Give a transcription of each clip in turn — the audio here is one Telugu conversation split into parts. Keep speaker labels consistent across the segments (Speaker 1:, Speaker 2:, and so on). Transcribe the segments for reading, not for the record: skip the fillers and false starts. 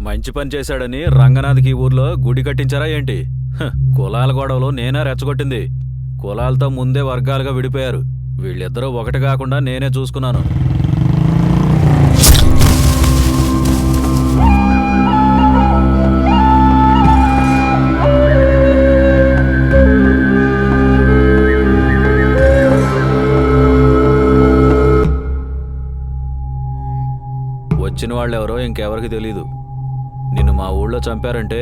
Speaker 1: మంచి పని చేశాడని రంగనాథ్కి ఈ ఊర్లో గుడి కట్టించారా ఏంటి? కులాల గొడవలు నేనే రెచ్చగొట్టింది. కులాలతో ముందే వర్గాలుగా విడిపోయారు. వీళ్ళిద్దరూ ఒకటి కాకుండా నేనే చూసుకున్నాను. వచ్చిన వాళ్ళెవరో ఇంకెవరికి తెలీదు. నిన్ను మా ఊళ్ళో చంపారంటే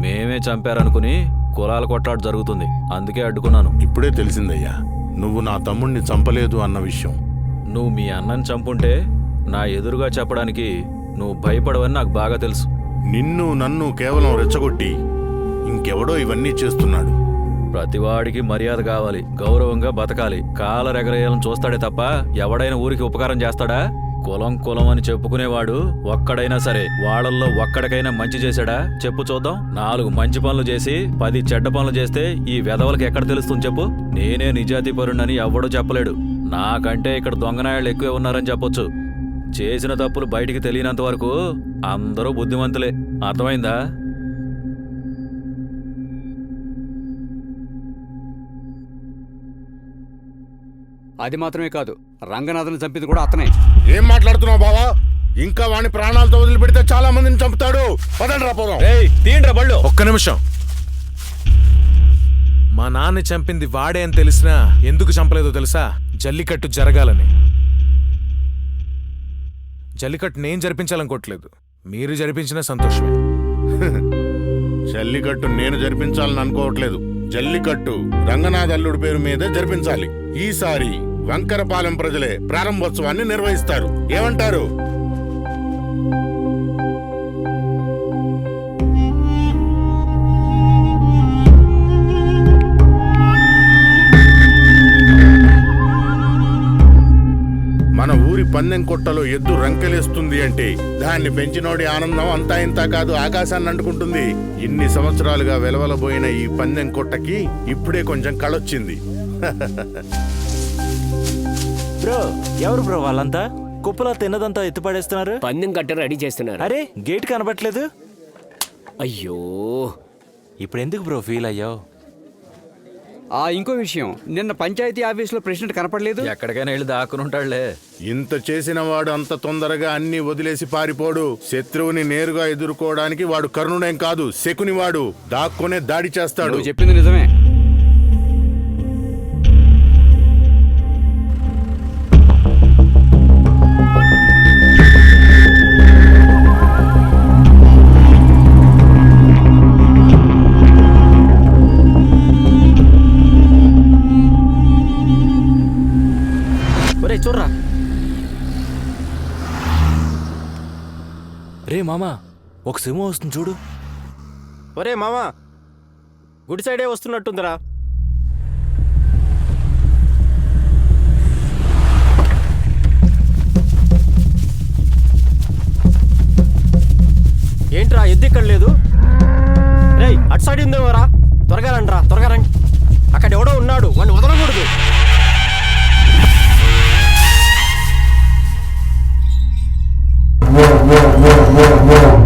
Speaker 1: మేమే చంపారనుకుని కులాల కొట్లాట జరుగుతుంది. అందుకే అడ్డుకున్నాను.
Speaker 2: ఇప్పుడే తెలిసిందయ్యా నువ్వు నా తమ్ముణ్ణి చంపలేదు అన్న విషయం.
Speaker 1: నువ్వు మీ అన్నని చంపుంటే నా ఎదురుగా చెప్పడానికి నువ్వు భయపడవని నాకు బాగా తెలుసు.
Speaker 2: నిన్ను నన్ను కేవలం రెచ్చగొట్టి ఇంకెవడో ఇవన్నీ చేస్తున్నాడు.
Speaker 1: ప్రతివాడికి మర్యాద కావాలి, గౌరవంగా బతకాలి. కాలరెగరేయాలని చూస్తాడే తప్ప ఎవడైనా ఊరికి ఉపకారం చేస్తాడా? కులం కులం అని చెప్పుకునేవాడు ఒక్కడైనా సరే వాళ్ళల్లో ఒక్కడికైనా మంచి చేశాడా చెప్పు చూద్దాం. 4 మంచి పనులు చేసి 10 చెడ్డ పనులు చేస్తే ఈ వెధవలకి ఎక్కడ తెలుస్తుంది చెప్పు? నేనే నిజాతిపరుణ్ణని ఎవ్వడూ చెప్పలేడు. నాకంటే ఇక్కడ దొంగనాయాళ్ళు ఎక్కువే ఉన్నారని చెప్పొచ్చు. చేసిన తప్పులు బయటికి తెలియనంత వరకు అందరూ బుద్ధిమంతులే. అర్థమైందా?
Speaker 3: అది మాత్రమే కాదు, రంగనాథన్ చంపింది కూడా అతనే.
Speaker 2: ఏం మాట్లాడుతున్నావు బావా? ఇంకా వాణ్ణి ప్రాణాలతో వదిలిపెడితే చాలా మందిని చంపుతాడు. పదండి రా పోదాం.
Speaker 1: తీయండిరా బళ్ళు.
Speaker 4: ఒక్క నిమిషం. మా నాన్న చంపింది వాడే అని తెలిసినా ఎందుకు చంపలేదో తెలుసా? జల్లికట్టు జరగాలని. జల్లికట్టు నేను జరిపించాలనుకోవట్లేదు, మీరు జరిపించినా సంతోషమే.
Speaker 2: జల్లికట్టు నేను జరిపించాలని అనుకోవట్లేదు. జల్లికట్టు రంగనాథ్ అల్లుడి పేరు మీదే జరిపించాలి. ఈసారి వంకరపాలెం ప్రజలే ప్రారంభోత్సవాన్ని నిర్వహిస్తారు. ఏమంటారు? మన ఊరి పందెం కొట్టలో ఎద్దు రంకెలేస్తుంది అంటే దాన్ని పెంచినోడి ఆనందం అంతా ఇంత కాదు, ఆకాశాన్ని అంటుకుంటుంది. ఇన్ని సంవత్సరాలుగా వెలవలబోయిన ఈ పందెం కొట్టకి ఇప్పుడే కొంచెం కళొచ్చింది.
Speaker 5: బ్రో, ఎవరు బ్రో వాళ్ళంతా? కుప్పలా తిన్నదంతా ఎత్తుపడేస్తున్నారు.
Speaker 6: పందెం కట్ట రెడీ చేస్తున్నారు.
Speaker 5: అరే, గేట్ కనబట్లేదు.
Speaker 6: అయ్యో,
Speaker 5: ఇప్పుడు ఎందుకు బ్రో ఫీల్ అయ్యావు?
Speaker 3: ఇంకో విషయం, నిన్న పంచాయతీ ఆఫీసులో ప్రెసిడెంట్ కనపడలేదు.
Speaker 1: ఎక్కడికైనా వెళ్ళి దాక్కుని ఉంటాడులే.
Speaker 2: ఇంత చేసిన వాడు అంత తొందరగా అన్ని వదిలేసి పారిపోడు. శత్రువుని నేరుగా ఎదుర్కోవడానికి వాడు కర్ణుడేం కాదు, శకుని. వాడు దాక్కునే దాడి చేస్తాడు.
Speaker 3: నువ్వు చెప్పింది నిజమే.
Speaker 5: చూడరా రే మామా, ఒక సింహం వస్తుంది చూడు.
Speaker 7: ఒరే మామా, గుడి సైడే వస్తున్నట్టుందిరా. ఏంట్రా ఎద్దు ఇక్కడ లేదు? రేయ్, అటు సైడ్ ఉందేమోరా. త్వరగా రండి రా, త్వరగా రండి. అక్కడ ఎవడో ఉన్నాడు, వాడిని వదలకూడదు.
Speaker 2: Whoa.